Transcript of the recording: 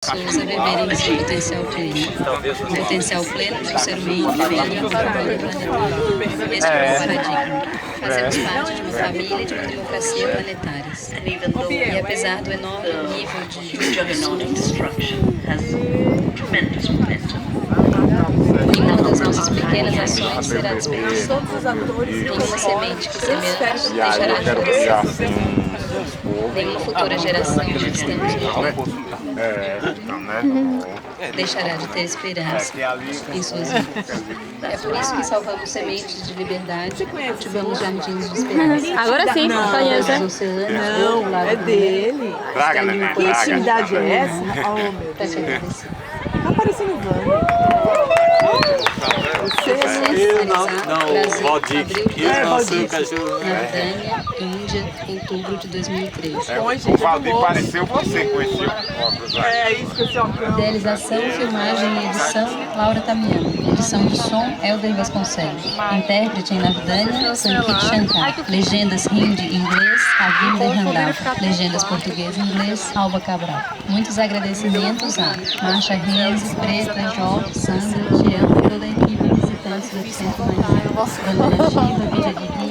pessoas a viverem seu potencial pleno de um ser humano vivendo para o planetário. Este é o paradigma. Fazemos parte de uma família e de uma democracia planetárias. E apesar do enorme nível de nenhuma das nossas pequenas ações será desperdiçada. Nenhuma semente que semeamos deixará de florescer. Nenhuma futura geração que estamos deixará de ter esperança em suas vidas. É por isso que salvamos sementes de liberdade, cultivamos jardins de esperança. Agora sim, conheço. Não, é dele. Que intimidade é essa? Oh, meu Deus. Tá parecendo Valdir, nosso cachorro. Na Dânia, Índia, outubro de 2003. O Valdir pareceu você, conheceu o óculos lá. É isso que eu Idealização, filmagem e edição, Laura Tamiano. Edição de som, Helder Vasconcelos. Intérprete em Navdânia, Sankit Shankar. Legendas hindi e inglês, Avinda Randall. Legendas português e inglês, Alba Cabral. Muitos agradecimentos a Marcha Renzi, Preta, Jó, Sandra, Tião e toda a equipe visitantes do Centro Mania. Banda Nativa, Vida Divina.